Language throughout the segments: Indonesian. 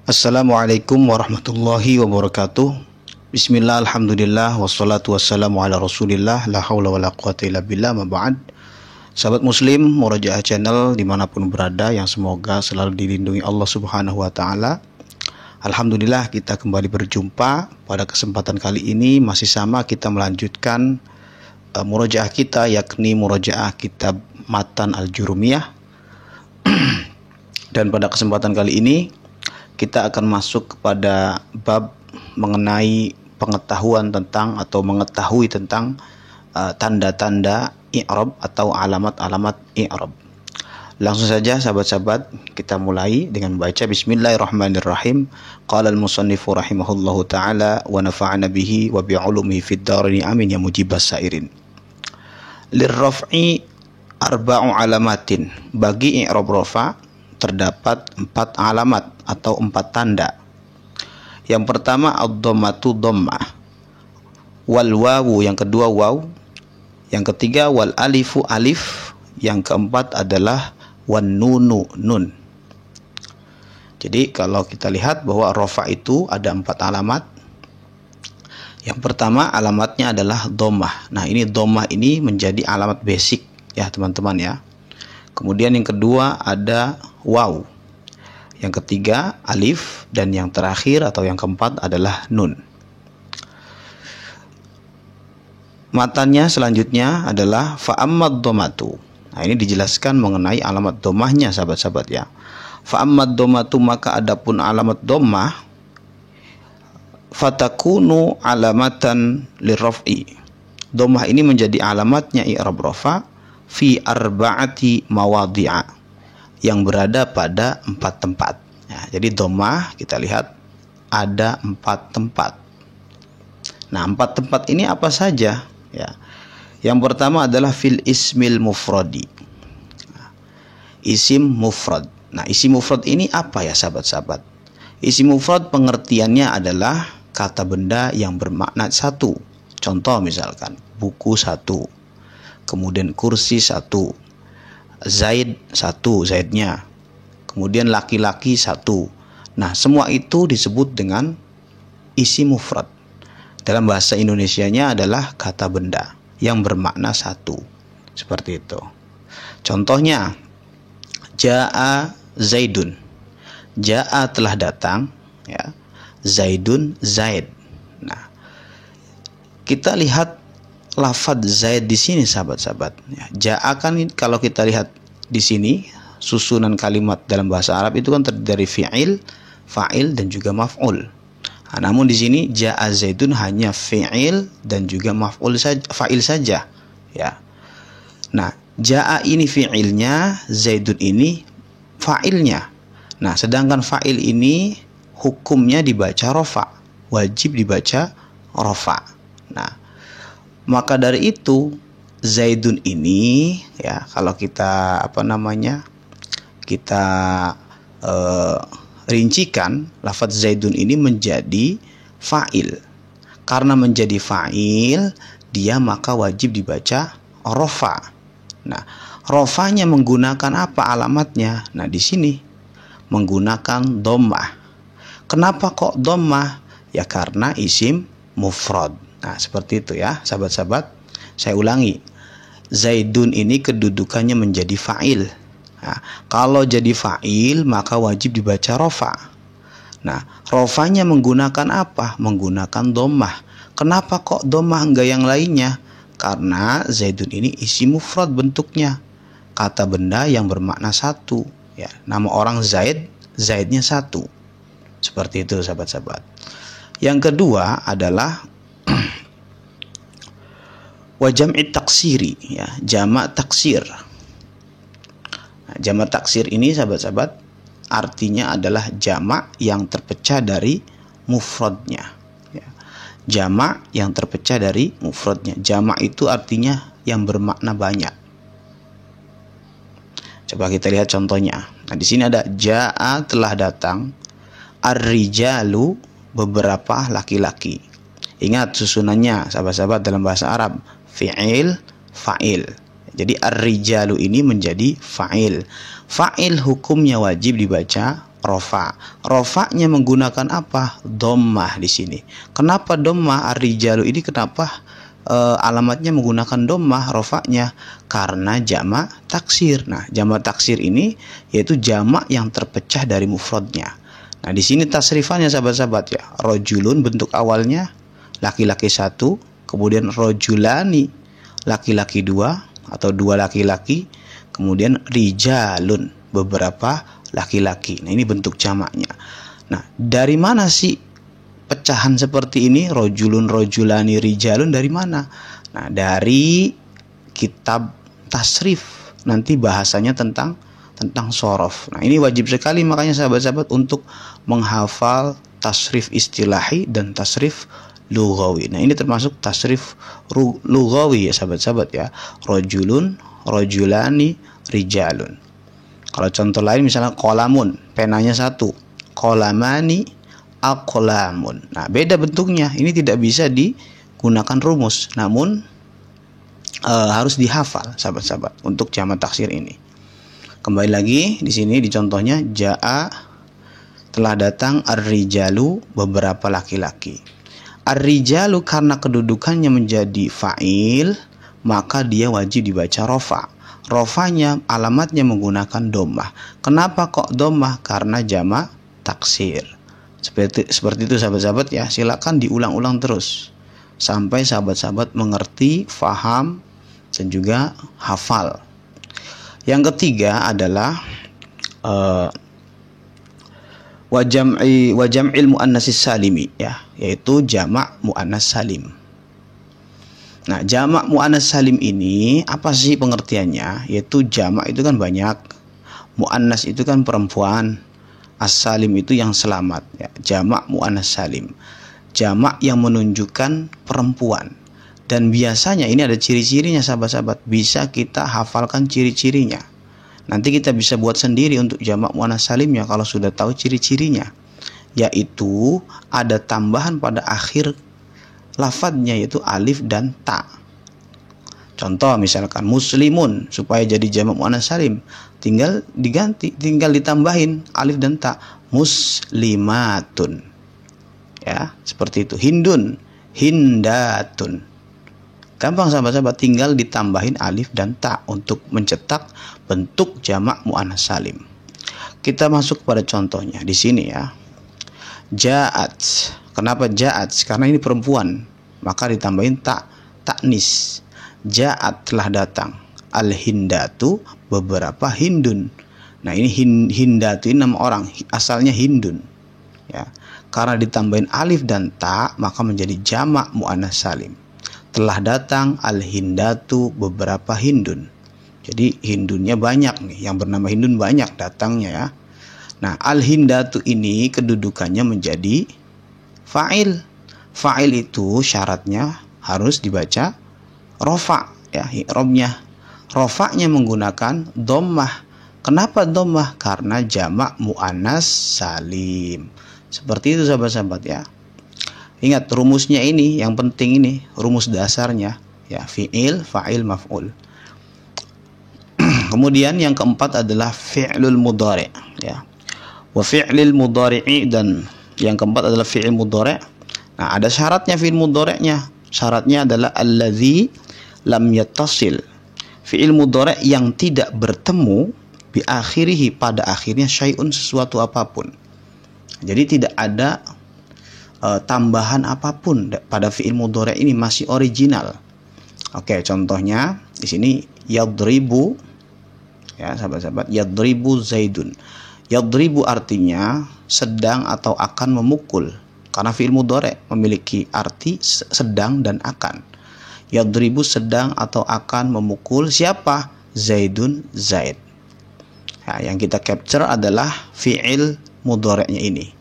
Assalamualaikum warahmatullahi wabarakatuh. Bismillah, alhamdulillah, wassalatu wassalamu ala rasulillah, la hawla wa la quwata illa billah, ma ba'd. Sahabat muslim, Murajaah Channel dimanapun berada, yang semoga selalu dilindungi Allah subhanahu wa ta'ala. Alhamdulillah, kita kembali berjumpa. Pada kesempatan kali ini masih sama kita melanjutkan murajaah kita, yakni murajaah kitab Matan Al-Jurumiyah. Dan pada kesempatan kali ini kita akan masuk kepada bab mengenai pengetahuan tentang atau mengetahui tentang tanda-tanda i'rab atau alamat-alamat i'rab. Langsung saja sahabat-sahabat, kita mulai dengan membaca Bismillahirrahmanirrahim. Qala al-musannifu rahimahullahu ta'ala wa nafa'ana bihi wa bi'ulumihi fid dharain amin ya mujibas sairin. Lirraf'i arba'u alamatin. Bagi i'rab rafa terdapat 4 alamat atau 4 tanda. Yang pertama ad-dhammatu dhammah, wal wawu yang kedua waw, yang ketiga wal alifu alif, yang keempat adalah wan nunu nun. Jadi kalau kita lihat bahwa rafa itu ada 4 alamat. Yang pertama alamatnya adalah dhammah. Nah, ini dhammah ini menjadi alamat basic ya teman-teman ya. Kemudian yang kedua ada waw, yang ketiga alif, dan yang terakhir atau yang keempat adalah nun. Matanya selanjutnya adalah fa'ammad dhammatu. Nah, ini dijelaskan mengenai alamat dhammahnya sahabat-sahabat ya. Fa'ammad dhammatu, maka adapun alamat dhammah, fatakunu alamatan lirraf'i. Dhammah ini menjadi alamatnya i'rab rafa fi arba'ati mawadhi'a, yang berada pada 4 tempat. Ya, jadi dhammah kita lihat ada 4 tempat. Nah, 4 tempat ini apa saja? Ya. Yang pertama adalah fil ismil mufradi. Nah, isim mufrad. Nah, isim mufrad ini apa ya sahabat-sahabat? Isim mufrad pengertiannya adalah kata benda yang bermakna satu. Contoh misalkan buku 1, kemudian kursi 1, Zaid 1, Zaidnya, kemudian laki-laki 1. Nah, semua itu disebut dengan isim mufrad. Dalam bahasa Indonesianya adalah kata benda yang bermakna satu. Seperti itu. Contohnya, Ja'a Zaidun. Ja'a telah datang, ya. Zaidun Zaid. Nah, kita lihat lafadz Zaid di sini sahabat-sahabat. Ya, Ja'a kan kalau kita lihat di sini susunan kalimat dalam bahasa Arab itu kan terdiri dari fi'il, fa'il, dan juga maf'ul. Nah, namun di sini Ja'a Zaidun hanya fi'il dan juga maf'ul saja, fa'il saja. Ya. Nah, Ja'a ini fi'ilnya, Zaidun ini fa'ilnya. Nah, sedangkan fa'il ini hukumnya dibaca rafa, wajib dibaca rafa. Nah, maka dari itu Zaidun ini ya, kalau kita kita rincikan, lafadz Zaidun ini menjadi fa'il. Karena menjadi fa'il, dia maka wajib dibaca rafa. Nah, rafanya menggunakan apa alamatnya? Nah, di sini menggunakan dhammah. Kenapa kok dhammah? Ya karena isim mufrad. Nah, seperti itu ya sahabat-sahabat. Saya ulangi, Zaidun ini kedudukannya menjadi fa'il. Nah, kalau jadi fa'il maka wajib dibaca rafa. Nah, rafanya menggunakan apa? Menggunakan dhammah. Kenapa kok dhammah enggak yang lainnya? Karena Zaidun ini isim mufrad bentuknya, kata benda yang bermakna satu ya. Nama orang Zaid, Zaidnya 1. Seperti itu sahabat-sahabat. Yang kedua adalah wa jam'i taksiri ya, jamak taksir. Nah, jamak taksir ini sahabat-sahabat artinya adalah jamak yang terpecah dari mufradnya ya. Jamak yang terpecah dari mufradnya. Jamak itu artinya yang bermakna banyak. Coba kita lihat contohnya. Nah, di sini ada ja'a telah datang, ar-rijalu beberapa laki-laki. Ingat susunannya sahabat-sahabat dalam bahasa Arab, fi'il, fa'il. Jadi ar-rijalu ini menjadi fa'il. Fa'il hukumnya wajib dibaca rofa. Rofanya menggunakan apa? Dhammah di sini. Kenapa dhammah? Ar-rijalu ini kenapa alamatnya menggunakan dhammah rofanya? Karena jamak taksir. Nah, jamak taksir ini yaitu jamak yang terpecah dari mufradnya. Nah, di sini tasrifannya sahabat-sahabat ya. Rojulun bentuk awalnya laki-laki satu, kemudian rojulani laki-laki dua atau dua laki-laki, kemudian rijalun beberapa laki-laki. Nah, ini bentuk jamaknya. Nah, dari mana sih pecahan seperti ini? Rojulun, rojulani, rijalun dari mana? Nah, dari kitab tasrif. Nanti bahasanya tentang sorof. Nah, ini wajib sekali makanya sahabat-sahabat untuk menghafal tasrif istilahi dan tasrif lughawi. Nah, ini termasuk tasrif lughawi ya sahabat-sahabat ya. Rojulun, rojulani, rijalun. Kalau contoh lain misalnya qolamun, penanya satu. Qolamani, aqlamun. Nah, beda bentuknya. Ini tidak bisa digunakan rumus, namun harus dihafal sahabat-sahabat untuk jamak taksir ini. Kembali lagi di sini di contohnya, jaa telah datang ar-rijalu beberapa laki-laki. Ar-rijalu karena kedudukannya menjadi fa'il, maka dia wajib dibaca rofa. Rofanya alamatnya menggunakan dhammah. Kenapa kok dhammah? Karena jamak taksir. Seperti itu sahabat-sahabat ya. Silakan diulang-ulang terus sampai sahabat-sahabat mengerti, faham, dan juga hafal. Yang ketiga adalah wajam'il muannatsis salimi ya, yaitu jamak muannas salim. Nah, jamak muannas salim ini apa sih pengertiannya? Yaitu jamak itu kan banyak, muannas itu kan perempuan, as-salim itu yang selamat ya. Jamak muannas salim, jamak yang menunjukkan perempuan. Dan biasanya ini ada ciri-cirinya sahabat-sahabat. Bisa kita hafalkan ciri-cirinya. Nanti kita bisa buat sendiri untuk jamak muannas salimnya kalau sudah tahu ciri-cirinya. Yaitu ada tambahan pada akhir lafadznya yaitu alif dan ta. Contoh misalkan muslimun, supaya jadi jamak muannas salim tinggal diganti, tinggal ditambahin alif dan ta. Muslimatun. Ya, seperti itu. Hindun, hindatun. Gampang sahabat-sahabat, tinggal ditambahin alif dan ta untuk mencetak bentuk jamak muannas salim. Kita masuk pada contohnya di sini ya. Ja'at. Kenapa ja'at? Karena ini perempuan, maka ditambahin ta, taknis. Ja'at telah datang. Al-hindatu beberapa hindun. Nah, ini hindatu ini nama orang, asalnya hindun. Ya. Karena ditambahin alif dan ta, maka menjadi jamak muannas salim. Telah datang al-hindatu beberapa hindun. Jadi hindunnya banyak nih, yang bernama hindun banyak datangnya ya. Nah, al-hindatu ini kedudukannya menjadi fa'il. Fa'il itu syaratnya harus dibaca rofa ya, i'rabnya. Rofanya menggunakan dhammah. Kenapa dhammah? Karena jamak muannas salim. Seperti itu sahabat-sahabat ya. Ingat rumusnya ini, yang penting ini rumus dasarnya ya, fi'il, fa'il, maf'ul. Kemudian yang keempat adalah fi'lul mudhari' ya. Wa fi'lil mudhari'i, dan yang keempat adalah fi'il mudhari'. Nah, ada syaratnya fi'il mudhari'nya. Syaratnya adalah allazi lam yattasil. Fi'il mudhari' yang tidak bertemu bi akhirihi, pada akhirnya syai'un, sesuatu apapun. Jadi tidak ada tambahan apapun pada fi'il mudhari' ini, masih original. Oke, contohnya di sini yadribu ya sahabat-sahabat, yadribu zaidun. Yadribu artinya sedang atau akan memukul, karena fi'il mudhari' memiliki arti sedang dan akan. Yadribu sedang atau akan memukul siapa? Zaidun, Zaid. Nah, yang kita capture adalah fi'il mudhari'nya ini.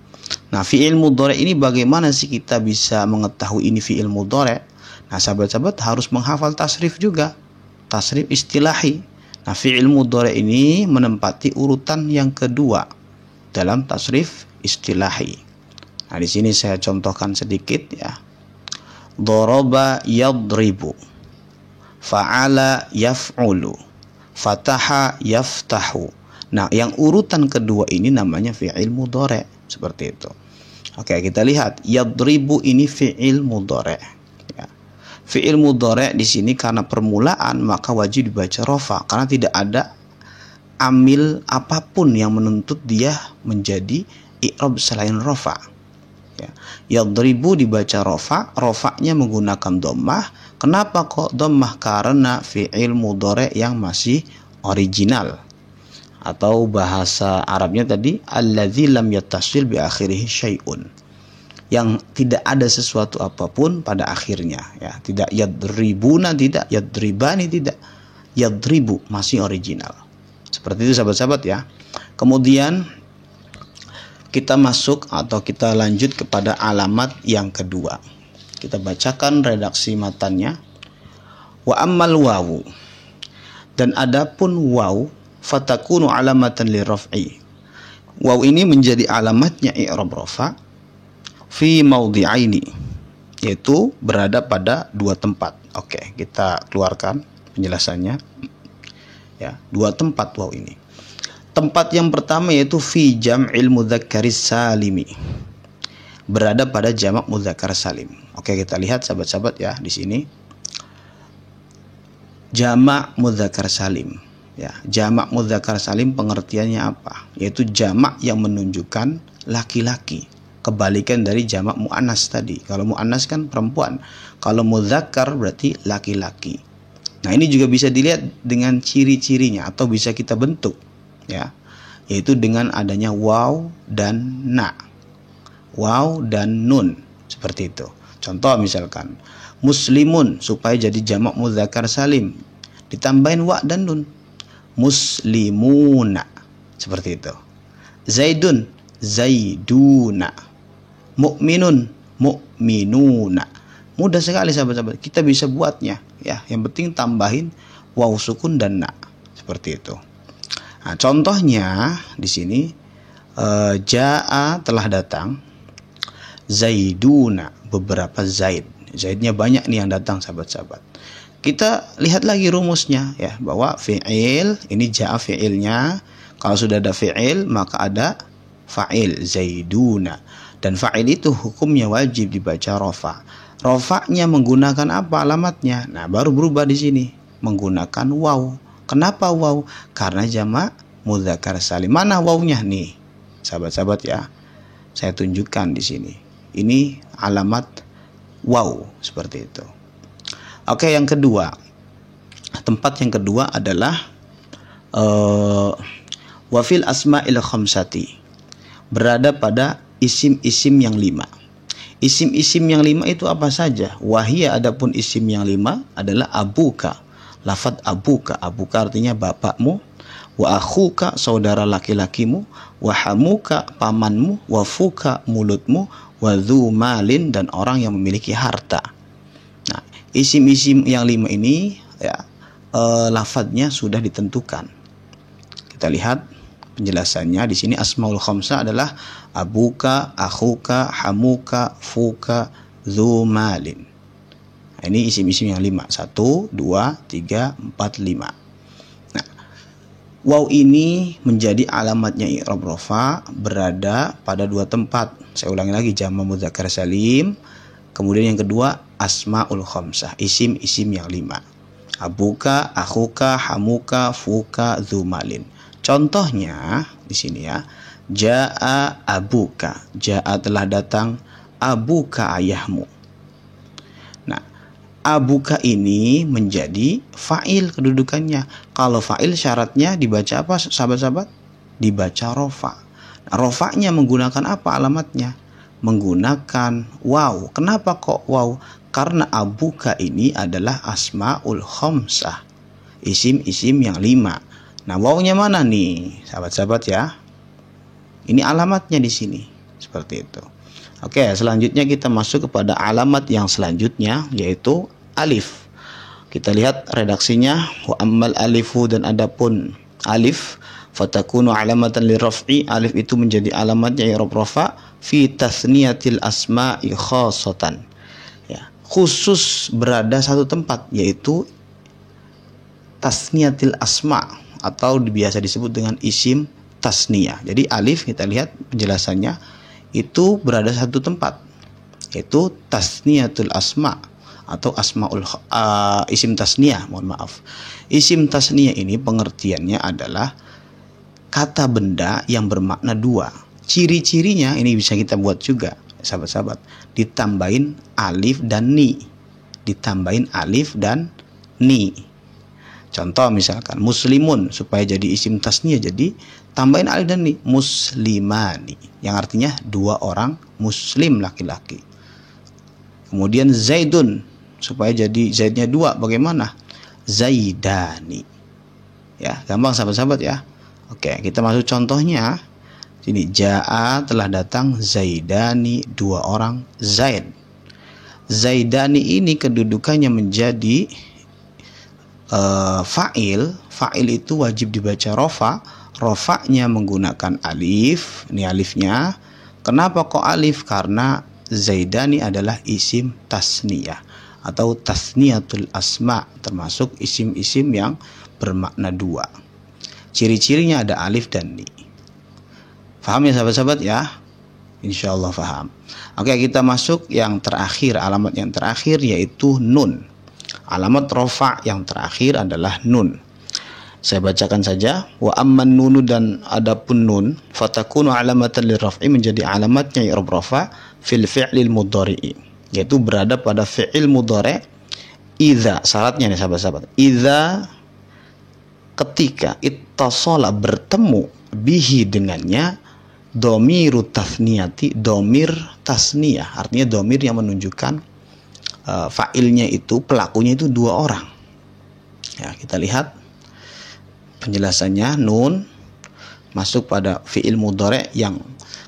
Nah, fi'il mudhari' ini bagaimana sih kita bisa mengetahui ini fi'il mudhari'? Nah, sahabat-sahabat harus menghafal tasrif juga, tasrif istilahi. Nah, fi'il mudhari' ini menempati urutan yang kedua dalam tasrif istilahi. Nah, di sini saya contohkan sedikit ya. Daraba yadribu, fa'ala yaf'ulu, fataha yaftahu, Nah, yang urutan kedua ini namanya fi'il mudhari', seperti itu. Oke, kita lihat yadribu ini fi'il mudhari'. Ya. Fi'il mudhari' di sini karena permulaan maka wajib dibaca rafa karena tidak ada amil apapun yang menuntut dia menjadi i'rab selain rafa. Ya. Yadribu dibaca rafa, rafa'nya menggunakan dhammah. Kenapa kok dhammah? Karena fi'il mudhari' yang masih original. Atau bahasa Arabnya tadi allazi lam yattasil bi akhirih syai'un, yang tidak ada sesuatu apapun pada akhirnya, ya. Tidak yadribuna, tidak yadribani, tidak yadribu, masih original. Seperti itu sahabat-sahabat ya. Kemudian kita masuk atau kita lanjut kepada alamat yang kedua. Kita bacakan redaksi matannya. Wa ammal wawu, dan adapun waw fatakunu alamatan liraf'i. Waw ini menjadi alamatnya i'rab rafa fi maudhi'aini, yaitu berada pada dua tempat. Oke, kita keluarkan penjelasannya. Ya, dua tempat waw ini. Tempat yang pertama yaitu fi jam'il mudzakkaris salimi. Berada pada jamak mudzakkar salim. Oke, kita lihat sahabat-sahabat ya di sini. Jamak mudzakkar salim. Ya, jamak mudzakkar salim pengertiannya apa? Yaitu jamak yang menunjukkan laki-laki. Kebalikan dari jamak muannas tadi. Kalau muannas kan perempuan. Kalau mudzakkar berarti laki-laki. Nah, ini juga bisa dilihat dengan ciri-cirinya atau bisa kita bentuk, ya. Yaitu dengan adanya waw dan na. Waw dan nun, seperti itu. Contoh misalkan muslimun, supaya jadi jamak mudzakkar salim ditambahin wa dan nun. Muslimuna, seperti itu. Zaidun, zaiduna. Mu'minun, mu'minuna. Mudah sekali sahabat-sahabat, kita bisa buatnya, ya. Yang penting tambahin waw sukun dan na, seperti itu. Nah, contohnya di sini jaa telah datang, zaiduna beberapa zaid. Zaidnya banyak nih yang datang sahabat-sahabat. Kita lihat lagi rumusnya, ya, bahwa fi'il ini jaa fi'ilnya. Kalau sudah ada fi'il maka ada fa'il, zaiduna. Dan fa'il itu hukumnya wajib dibaca rafa. Rafa'nya menggunakan apa alamatnya? Nah, baru berubah di sini menggunakan waw. Kenapa waw? Karena jamak mudzakkar salim. Mana wawnya nih? Sahabat-sahabat ya. Saya tunjukkan di sini. Ini alamat waw, seperti itu. Oke, yang kedua. Tempat yang kedua adalah wafil asma'il khamsati. Berada pada isim-isim yang 5. Isim-isim yang 5 itu apa saja? Wahia, adapun isim yang 5 adalah abuka. Lafadz abuka. Abuka artinya bapakmu. Wa akhuka, saudara laki-lakimu. Wa hamuka, pamanmu. Wa fuka, mulutmu. Wa dzu malin, dan orang yang memiliki harta. Nah, isim-isim yang 5 ini, ya, lafadznya sudah ditentukan. Kita lihat penjelasannya di sini. Asmaul khamsah adalah abuka, akhuka, hamuka, fuka, dzu malin. Nah, ini isim-isim yang 5. 1, 2, 3, 4, 5. Nah, waw ini menjadi alamatnya i'rab rafa, berada pada dua tempat. Saya ulangi lagi, jamak mudzakkar salim. Kemudian yang kedua asmaul khamsah, isim-isim yang 5. Abuka, akhuka, hamuka, fuka, dzu malin. Contohnya di sini ya. Jaa abuka. Jaa telah datang, abuka ayahmu. Nah, abuka ini menjadi fa'il kedudukannya. Kalau fa'il syaratnya dibaca apa sahabat-sahabat? Dibaca rofa. Nah, rofanya menggunakan apa alamatnya? Menggunakan waw. Kenapa kok waw? Karena abuka ini adalah asmaul khamsah, isim-isim yang 5. Nah, wawnya mana nih sahabat-sahabat ya? Ini alamatnya di sini, seperti itu. Oke, selanjutnya kita masuk kepada alamat yang selanjutnya, yaitu alif. Kita lihat redaksinya. Wa ammal alifu, dan adapun alif fatakunu alamatan liraf'i. Alif itu menjadi alamatnya i'rab rafa fi tasniyatil asma'i khassatan. Ya, khusus berada satu tempat, yaitu tasniyatil asma. atau biasa disebut dengan isim tasniyah. Jadi alif kita lihat penjelasannya itu berada satu tempat, yaitu tasniyatul asma atau isim tasniyah, mohon maaf. Isim tasniyah ini pengertiannya adalah kata benda yang bermakna dua. Ciri-cirinya ini bisa kita buat juga, sahabat-sahabat. Ditambahin alif dan ni. Ditambahin alif dan ni. Contoh misalkan muslimun, supaya jadi isim tasniyah jadi tambahin alif dan ni, muslimani, yang artinya dua orang muslim laki-laki. Kemudian zaidun, supaya jadi zaidnya dua, bagaimana? Zaidani. Ya, gampang sahabat-sahabat ya. Oke, kita masuk contohnya. Sini, jaa telah datang zaidani, dua orang zaid. Zaidani ini kedudukannya menjadi fa'il. Fa'il itu wajib dibaca rofa. Rofanya menggunakan alif. Ini alifnya. Kenapa kok alif? Karena zaidani adalah isim tasniyah atau tasniyatul asma, termasuk isim-isim yang bermakna dua. Ciri-cirinya ada alif dan ni. Faham ya sahabat-sahabat ya? Insya Allah faham. Oke, kita masuk yang terakhir, alamat yang terakhir yaitu nun. Alamat rofa yang terakhir adalah nun. Saya bacakan saja. Wa amman nunu, dan adapun nun, fatakunu alamatan lirraf'i, menjadi alamatnya i'rab rafa fil fi'lil mudhari'i, yaitu berada pada fi'il mudhari' idza. Syaratnya nih sahabat-sahabat. Idza, ketika ittasala, bertemu, bihi, dengannya, domiru tasniyati, domir tasniyah, artinya domir yang menunjukkan fa'ilnya itu, pelakunya itu dua orang. Ya, kita lihat penjelasannya. Nun masuk pada fi'il mudhari' yang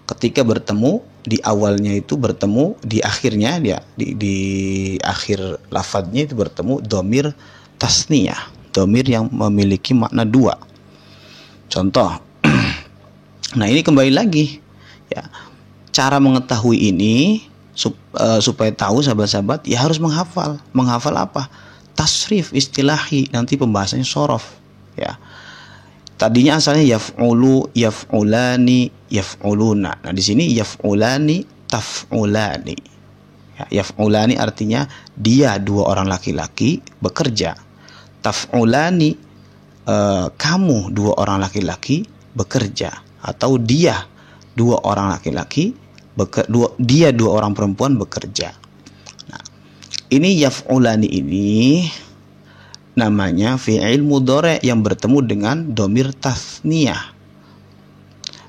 ketika bertemu, di awalnya itu bertemu, di akhirnya dia di akhir lafadznya itu bertemu domir tasniyah, domir yang memiliki makna dua. Contoh. Nah, ini kembali lagi ya, cara mengetahui ini supaya tahu sahabat-sahabat ya harus menghafal. Menghafal apa? Tasrif istilahi, nanti pembahasannya sorof ya. Tadinya asalnya yaf'ulu, yaf'ulani, yaf'uluna. Nah, di sini yaf'ulani, taf'ulani. Ya, yaf'ulani artinya dia, dua orang laki-laki, bekerja. Taf'ulani, kamu, dua orang laki-laki, bekerja. Atau dia, dua orang laki-laki, dia, dua orang perempuan, bekerja. Nah, ini yaf'ulani ini namanya fi'il mudhari' yang bertemu dengan domir tasniyah.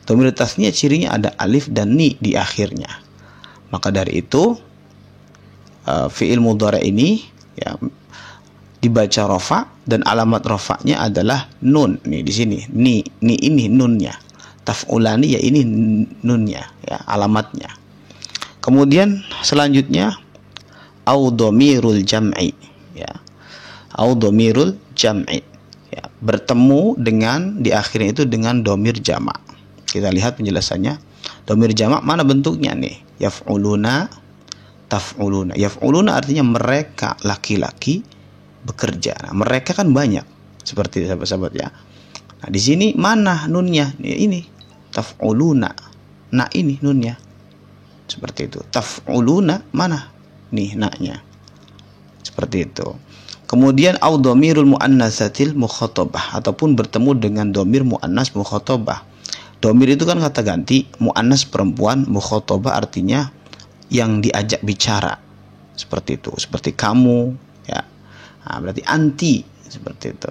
Domir tasniyah cirinya ada alif dan ni di akhirnya. Maka dari itu fi'il mudhari' ini ya dibaca rofa, dan alamat rofanya adalah nun. Nih di sini, ni ini nunnya. Taf'ulani ya ini nunnya ya, alamatnya. Kemudian selanjutnya au domirul jam'i ya. Au domirul jam'i ya, bertemu dengan di akhirnya itu dengan domir jamak. Kita lihat penjelasannya. Domir jamak mana bentuknya nih? Yaf'uluna, taf'uluna. Yaf'uluna artinya mereka laki-laki bekerja. Nah, mereka kan banyak, seperti sahabat-sahabat ya. Nah, di sini mana nunnya? Ini taf'uluna. Nah, ini nunnya. Seperti itu. Taf'uluna mana? Nih naknya. Seperti itu. Kemudian au dhamirul muannatsatil mukhatabah, ataupun bertemu dengan dhamir muannas mukhatabah. Dhamir itu kan kata ganti, muannas perempuan, mukhatabah artinya yang diajak bicara. Seperti itu, seperti kamu ya. Nah, berarti anti, seperti itu.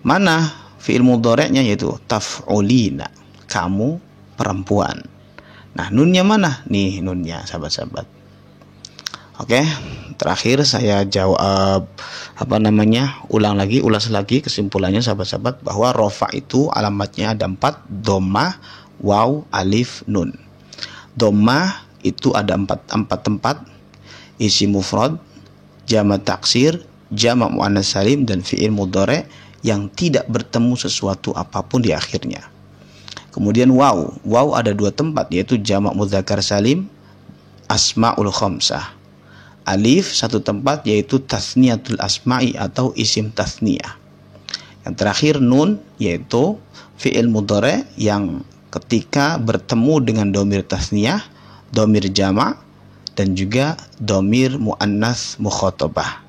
Mana fi'il mudhari'nya, yaitu taf'ulina, kamu perempuan. Nah, nunnya mana? Nih nunnya sahabat-sahabat. Oke, terakhir saya jawab ulas lagi kesimpulannya sahabat-sahabat, bahwa rofa itu alamatnya ada 4, dhammah, waw, alif, nun. Dhammah itu ada 4 tempat, isim mufrad, jamak taksir, jamak muannats salim, dan fi'il mudhari' yang tidak bertemu sesuatu apapun di akhirnya. Kemudian waw ada 2 tempat, yaitu jamak mudzakkar salim, asmaul khamsah. Alif 1 tempat, yaitu tasniyatul asma'i atau isim tasniyah. Yang terakhir nun, yaitu fi'il mudhari yang ketika bertemu dengan dhamir tasniyah, dhamir jama', dan juga dhamir muannas mukhatabah.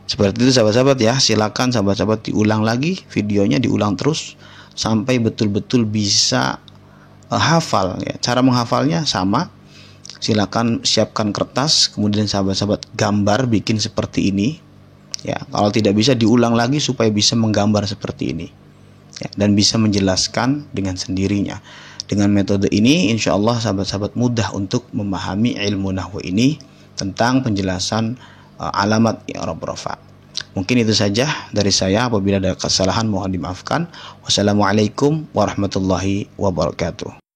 Seperti itu sahabat-sahabat ya. Silakan sahabat-sahabat diulang lagi videonya, diulang terus sampai betul-betul bisa hafal ya. Cara menghafalnya sama. Silakan siapkan kertas, kemudian sahabat-sahabat gambar bikin seperti ini ya. Kalau tidak bisa diulang lagi supaya bisa menggambar seperti ini ya, dan bisa menjelaskan dengan sendirinya. Dengan metode ini insya Allah sahabat-sahabat mudah untuk memahami ilmu nahwu ini tentang penjelasan alamat i'rab rafa. Mungkin itu saja dari saya. Apabila ada kesalahan mohon dimaafkan. Wassalamualaikum warahmatullahi wabarakatuh.